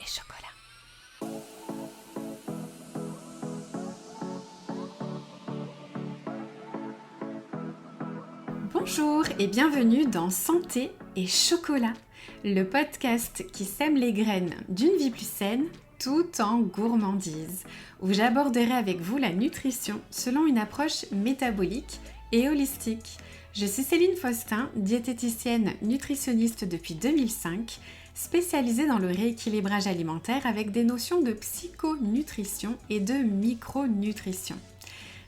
chocolat. Bonjour et bienvenue dans Santé et Chocolat, le podcast qui sème les graines d'une vie plus saine tout en gourmandise, où j'aborderai avec vous la nutrition selon une approche métabolique et holistique. Je suis Céline Faustin, diététicienne nutritionniste depuis 2005, spécialisée dans le rééquilibrage alimentaire avec des notions de psychonutrition et de micronutrition.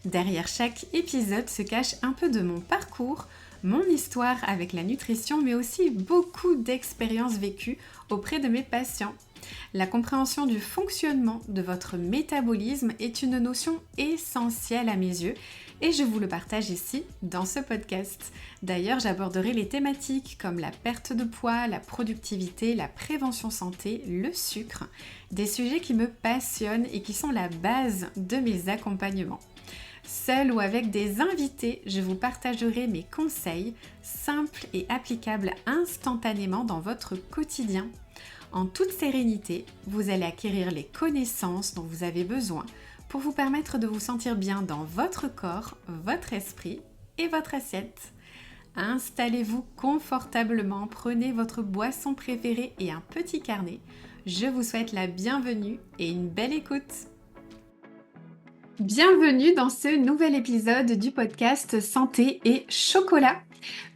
Derrière chaque épisode se cache un peu de mon parcours, mon histoire avec la nutrition, mais aussi beaucoup d'expériences vécues auprès de mes patients. La compréhension du fonctionnement de votre métabolisme est une notion essentielle à mes yeux et je vous le partage ici dans ce podcast. D'ailleurs, j'aborderai les thématiques comme la perte de poids, la productivité, la prévention santé, le sucre, des sujets qui me passionnent et qui sont la base de mes accompagnements. Seule ou avec des invités, je vous partagerai mes conseils simples et applicables instantanément dans votre quotidien. En toute sérénité, vous allez acquérir les connaissances dont vous avez besoin pour vous permettre de vous sentir bien dans votre corps, votre esprit et votre assiette. Installez-vous confortablement, prenez votre boisson préférée et un petit carnet. Je vous souhaite la bienvenue et une belle écoute. Bienvenue dans ce nouvel épisode du podcast Santé et Chocolat.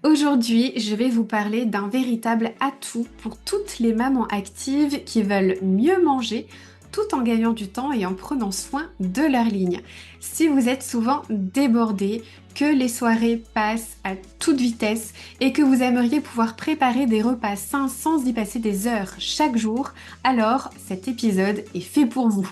Aujourd'hui, je vais vous parler d'un véritable atout pour toutes les mamans actives qui veulent mieux manger tout en gagnant du temps et en prenant soin de leur ligne. Si vous êtes souvent débordé, que les soirées passent à toute vitesse et que vous aimeriez pouvoir préparer des repas sains sans y passer des heures chaque jour, alors cet épisode est fait pour vous.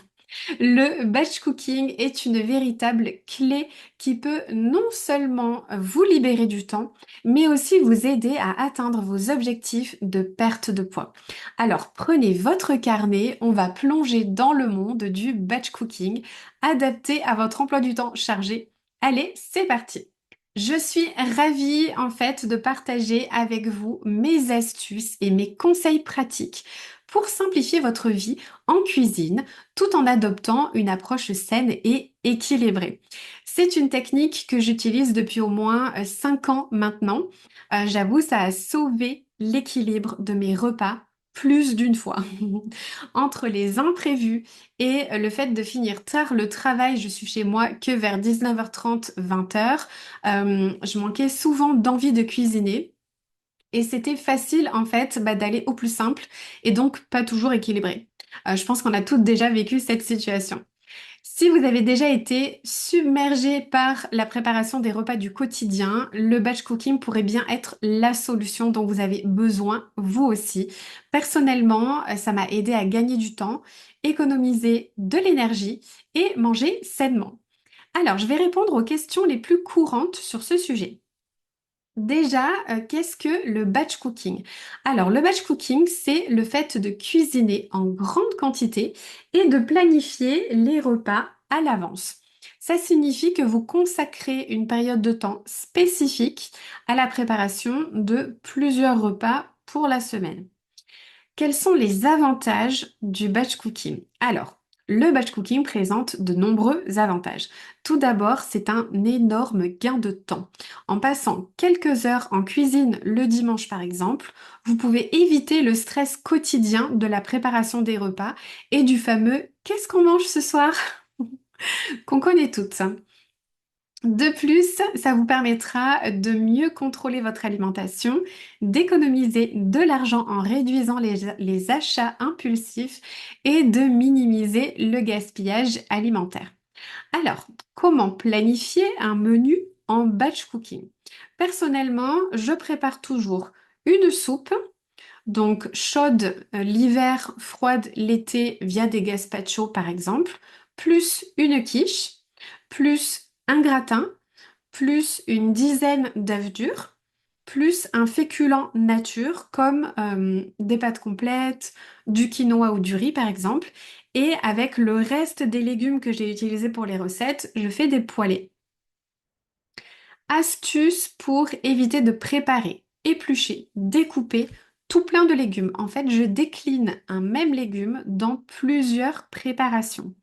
Le batch cooking est une véritable clé qui peut non seulement vous libérer du temps, mais aussi vous aider à atteindre vos objectifs de perte de poids. Alors prenez votre carnet, on va plonger dans le monde du batch cooking, adapté à votre emploi du temps chargé. Allez, c'est parti! Je suis ravie en fait de partager avec vous mes astuces et mes conseils pratiques pour simplifier votre vie en cuisine tout en adoptant une approche saine et équilibrée. C'est une technique que j'utilise depuis au moins 5 ans maintenant. J'avoue, ça a sauvé l'équilibre de mes repas plus d'une fois. Entre les imprévus et le fait de finir tard le travail, je suis chez moi que vers 19h30, 20h. Je manquais souvent d'envie de cuisiner. Et c'était facile en fait d'aller au plus simple et donc pas toujours équilibré. Je pense qu'on a toutes déjà vécu cette situation. Si vous avez déjà été submergé par la préparation des repas du quotidien, le batch cooking pourrait bien être la solution dont vous avez besoin, vous aussi. Personnellement, ça m'a aidé à gagner du temps, économiser de l'énergie et manger sainement. Alors, je vais répondre aux questions les plus courantes sur ce sujet. Déjà, qu'est-ce que le batch cooking? Alors, le batch cooking, c'est le fait de cuisiner en grande quantité et de planifier les repas à l'avance. Ça signifie que vous consacrez une période de temps spécifique à la préparation de plusieurs repas pour la semaine. Quels sont les avantages du batch cooking? Alors, le batch cooking présente de nombreux avantages. Tout d'abord, c'est un énorme gain de temps. En passant quelques heures en cuisine le dimanche par exemple, vous pouvez éviter le stress quotidien de la préparation des repas et du fameux «Qu'est-ce qu'on mange ce soir?» qu'on connaît toutes. De plus, ça vous permettra de mieux contrôler votre alimentation, d'économiser de l'argent en réduisant les achats impulsifs et de minimiser le gaspillage alimentaire. Alors, comment planifier un menu en batch cooking? Personnellement, je prépare toujours une soupe, donc chaude l'hiver, froide l'été via des gazpachos par exemple, plus une quiche, plus un gratin, plus une dizaine d'œufs durs, plus un féculent nature comme des pâtes complètes, du quinoa ou du riz par exemple. Et avec le reste des légumes que j'ai utilisés pour les recettes, je fais des poêlés. Astuce pour éviter de préparer, éplucher, découper tout plein de légumes. En fait, je décline un même légume dans plusieurs préparations.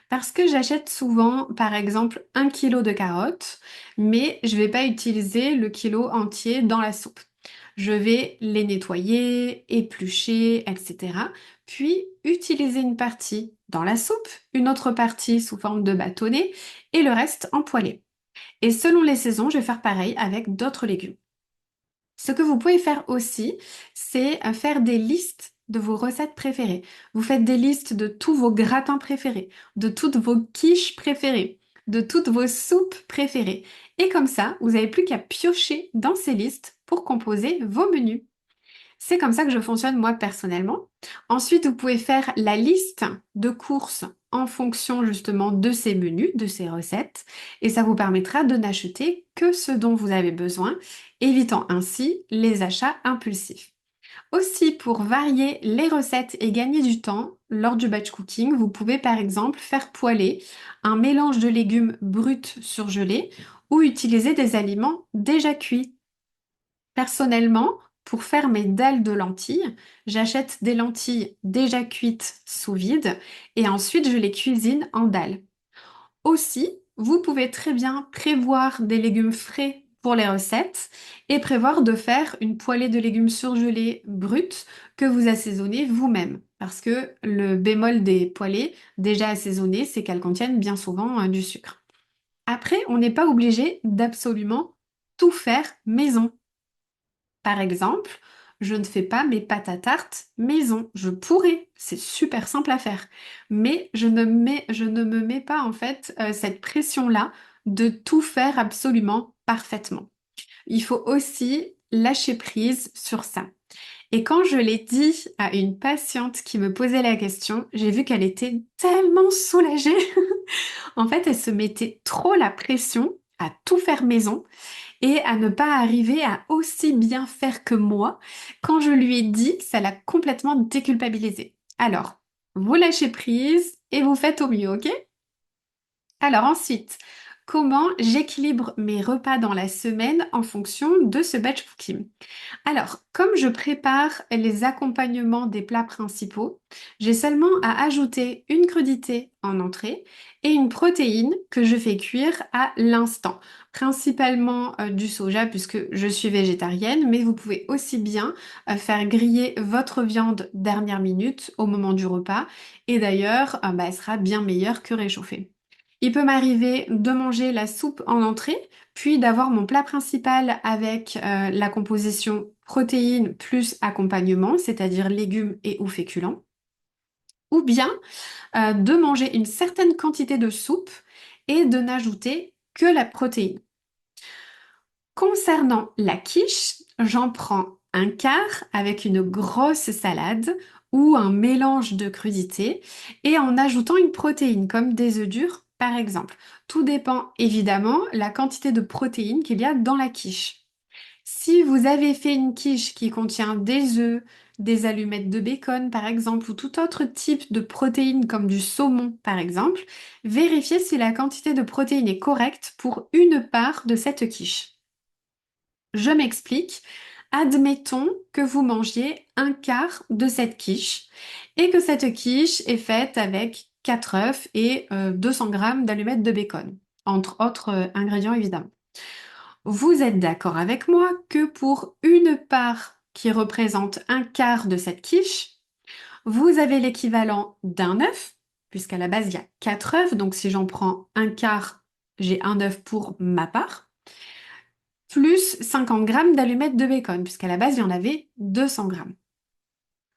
Parce que j'achète souvent, par exemple, 1 kilo de carottes, mais je ne vais pas utiliser le kilo entier dans la soupe. Je vais les nettoyer, éplucher, etc. Puis utiliser une partie dans la soupe, une autre partie sous forme de bâtonnet et le reste en poêlée. Et selon les saisons, je vais faire pareil avec d'autres légumes. Ce que vous pouvez faire aussi, c'est faire des listes de vos recettes préférées. Vous faites des listes de tous vos gratins préférés, de toutes vos quiches préférées, de toutes vos soupes préférées. Et comme ça, vous n'avez plus qu'à piocher dans ces listes pour composer vos menus. C'est comme ça que je fonctionne moi personnellement. Ensuite, vous pouvez faire la liste de courses en fonction justement de ces menus, de ces recettes, et ça vous permettra de n'acheter que ce dont vous avez besoin, évitant ainsi les achats impulsifs. Aussi, pour varier les recettes et gagner du temps lors du batch cooking, vous pouvez par exemple faire poêler un mélange de légumes bruts surgelés ou utiliser des aliments déjà cuits. Personnellement, pour faire mes dalles de lentilles, j'achète des lentilles déjà cuites sous vide et ensuite je les cuisine en dalles. Aussi, vous pouvez très bien prévoir des légumes frais pour les recettes et prévoir de faire une poêlée de légumes surgelés bruts que vous assaisonnez vous-même. Parce que le bémol des poêlées déjà assaisonnées, c'est qu'elles contiennent bien souvent du sucre. Après, on n'est pas obligé d'absolument tout faire maison. Par exemple, je ne fais pas mes pâtes à tarte maison. Je pourrais, c'est super simple à faire. Mais je ne me mets pas en fait cette pression-là de tout faire absolument parfaitement. Il faut aussi lâcher prise sur ça. Et quand je l'ai dit à une patiente qui me posait la question, j'ai vu qu'elle était tellement soulagée. En fait, elle se mettait trop la pression à tout faire maison et à ne pas arriver à aussi bien faire que moi. Quand je lui ai dit, ça l'a complètement déculpabilisée. Alors, vous lâchez prise et vous faites au mieux, ok? Alors ensuite, comment j'équilibre mes repas dans la semaine en fonction de ce batch cooking? Alors, comme je prépare les accompagnements des plats principaux, j'ai seulement à ajouter une crudité en entrée et une protéine que je fais cuire à l'instant. Principalement du soja puisque je suis végétarienne, mais vous pouvez aussi bien faire griller votre viande dernière minute au moment du repas. Et d'ailleurs, elle sera bien meilleure que réchauffée. Il peut m'arriver de manger la soupe en entrée puis d'avoir mon plat principal avec la composition protéines plus accompagnement, c'est-à-dire légumes et ou féculents, ou bien de manger une certaine quantité de soupe et de n'ajouter que la protéine. Concernant la quiche, j'en prends un quart avec une grosse salade ou un mélange de crudités et en ajoutant une protéine comme des œufs durs par exemple. Tout dépend évidemment la quantité de protéines qu'il y a dans la quiche. Si vous avez fait une quiche qui contient des œufs, des allumettes de bacon par exemple, ou tout autre type de protéines comme du saumon par exemple, vérifiez si la quantité de protéines est correcte pour une part de cette quiche. Je m'explique. Admettons que vous mangiez un quart de cette quiche et que cette quiche est faite avec 4 œufs et 200 grammes d'allumettes de bacon, entre autres ingrédients évidemment. Vous êtes d'accord avec moi que pour une part qui représente un quart de cette quiche, vous avez l'équivalent d'un œuf, puisqu'à la base il y a 4 œufs, donc si j'en prends un quart, j'ai un œuf pour ma part, plus 50 grammes d'allumettes de bacon, puisqu'à la base il y en avait 200 grammes.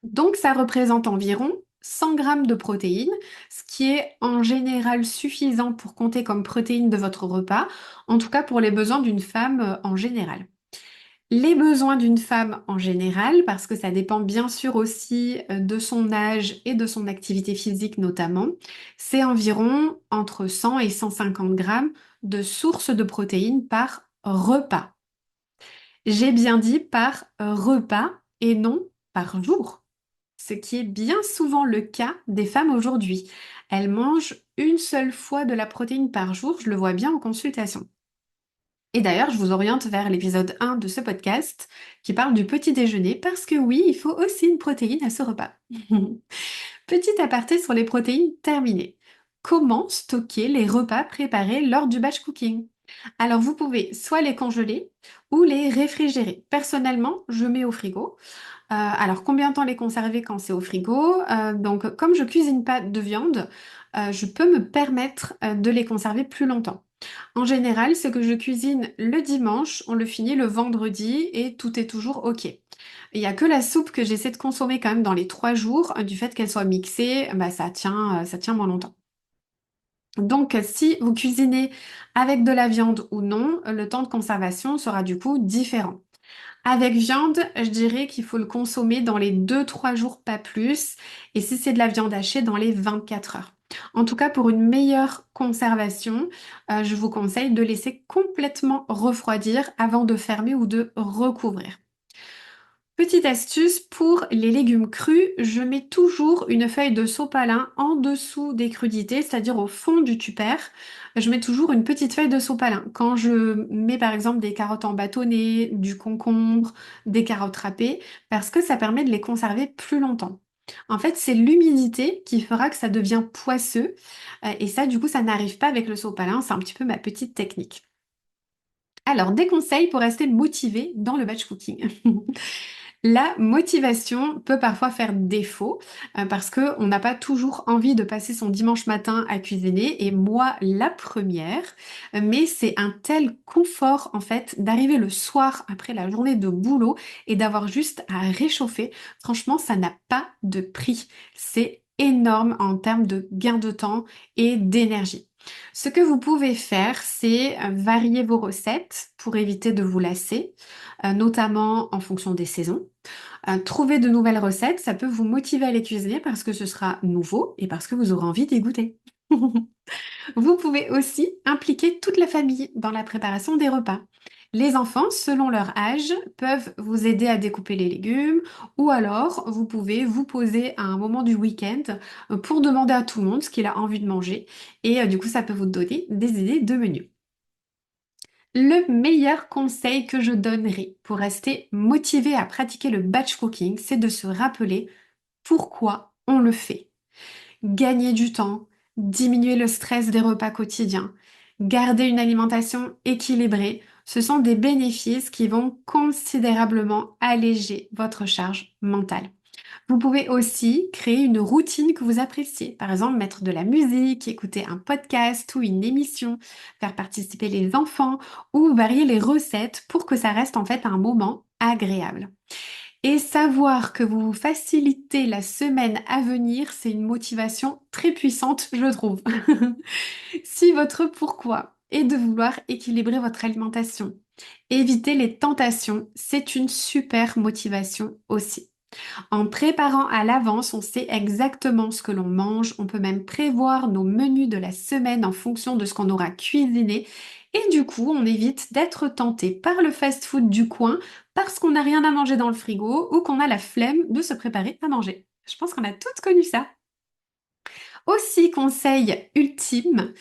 Donc ça représente environ 100 grammes de protéines, ce qui est en général suffisant pour compter comme protéines de votre repas, en tout cas pour les besoins d'une femme en général. Les besoins d'une femme en général, parce que ça dépend bien sûr aussi de son âge et de son activité physique notamment, c'est environ entre 100 et 150 grammes de sources de protéines par repas. J'ai bien dit par repas et non par jour, ce qui est bien souvent le cas des femmes aujourd'hui. Elles mangent une seule fois de la protéine par jour, je le vois bien en consultation. Et d'ailleurs, je vous oriente vers l'épisode 1 de ce podcast qui parle du petit déjeuner parce que oui, il faut aussi une protéine à ce repas. Petit aparté sur les protéines terminées. Comment stocker les repas préparés lors du batch cooking? Alors vous pouvez soit les congeler ou les réfrigérer. Personnellement, je mets au frigo. Alors combien de temps les conserver quand c'est au frigo? Donc comme je cuisine pas de viande, je peux me permettre de les conserver plus longtemps. En général, ce que je cuisine le dimanche, on le finit le vendredi et tout est toujours OK. Il n'y a que la soupe que j'essaie de consommer quand même dans les 3 jours, du fait qu'elle soit mixée, bah, ça tient moins longtemps. Donc, si vous cuisinez avec de la viande ou non, le temps de conservation sera du coup différent. Avec viande, je dirais qu'il faut le consommer dans les 2-3 jours, pas plus. Et si c'est de la viande hachée, dans les 24 heures. En tout cas, pour une meilleure conservation, je vous conseille de laisser complètement refroidir avant de fermer ou de recouvrir. Petite astuce pour les légumes crus, je mets toujours une feuille de sopalin en dessous des crudités, c'est-à-dire au fond du tupperware. Je mets toujours une petite feuille de sopalin. Quand je mets par exemple des carottes en bâtonnet, du concombre, des carottes râpées, parce que ça permet de les conserver plus longtemps. En fait, c'est l'humidité qui fera que ça devient poisseux. Et ça, du coup, ça n'arrive pas avec le sopalin. C'est un petit peu ma petite technique. Alors, des conseils pour rester motivé dans le batch cooking. La motivation peut parfois faire défaut parce qu'on n'a pas toujours envie de passer son dimanche matin à cuisiner et moi la première, mais c'est un tel confort en fait d'arriver le soir après la journée de boulot et d'avoir juste à réchauffer. Franchement, ça n'a pas de prix. C'est énorme en termes de gain de temps et d'énergie. Ce que vous pouvez faire, c'est varier vos recettes pour éviter de vous lasser, notamment en fonction des saisons. Trouver de nouvelles recettes, ça peut vous motiver à les cuisiner parce que ce sera nouveau et parce que vous aurez envie d'y goûter. Vous pouvez aussi impliquer toute la famille dans la préparation des repas. Les enfants, selon leur âge, peuvent vous aider à découper les légumes ou alors vous pouvez vous poser à un moment du week-end pour demander à tout le monde ce qu'il a envie de manger et du coup ça peut vous donner des idées de menus. Le meilleur conseil que je donnerais pour rester motivé à pratiquer le batch cooking, c'est de se rappeler pourquoi on le fait. Gagner du temps, diminuer le stress des repas quotidiens, garder une alimentation équilibrée, ce sont des bénéfices qui vont considérablement alléger votre charge mentale. Vous pouvez aussi créer une routine que vous appréciez. Par exemple, mettre de la musique, écouter un podcast ou une émission, faire participer les enfants ou varier les recettes pour que ça reste en fait un moment agréable. Et savoir que vous vous facilitez la semaine à venir, c'est une motivation très puissante, je trouve. Si votre pourquoi est de vouloir équilibrer votre alimentation, éviter les tentations, c'est une super motivation aussi. En préparant à l'avance, on sait exactement ce que l'on mange. On peut même prévoir nos menus de la semaine en fonction de ce qu'on aura cuisiné. Et du coup, on évite d'être tenté par le fast-food du coin parce qu'on n'a rien à manger dans le frigo ou qu'on a la flemme de se préparer à manger. Je pense qu'on a toutes connu ça. Aussi, conseil ultime,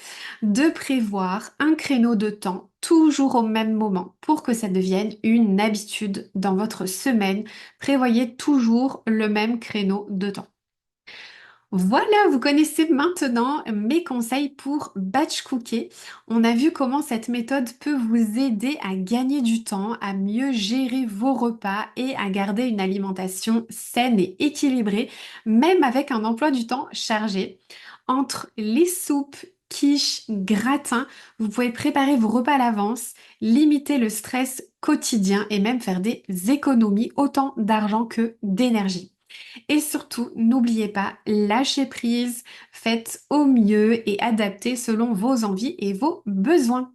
de prévoir un créneau de temps toujours au même moment pour que ça devienne une habitude dans votre semaine. Prévoyez toujours le même créneau de temps. Voilà, vous connaissez maintenant mes conseils pour batch cooker. On a vu comment cette méthode peut vous aider à gagner du temps, à mieux gérer vos repas et à garder une alimentation saine et équilibrée, même avec un emploi du temps chargé. Entre les soupes, quiches, gratins, vous pouvez préparer vos repas à l'avance, limiter le stress quotidien et même faire des économies autant d'argent que d'énergie. Et surtout, n'oubliez pas, lâchez prise, faites au mieux et adaptez selon vos envies et vos besoins.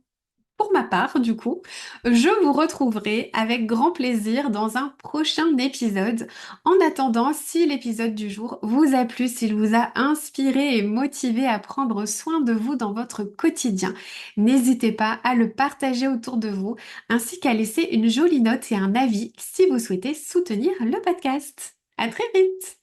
Pour ma part, du coup, je vous retrouverai avec grand plaisir dans un prochain épisode. En attendant, si l'épisode du jour vous a plu, s'il vous a inspiré et motivé à prendre soin de vous dans votre quotidien, n'hésitez pas à le partager autour de vous, ainsi qu'à laisser une jolie note et un avis si vous souhaitez soutenir le podcast. À très vite!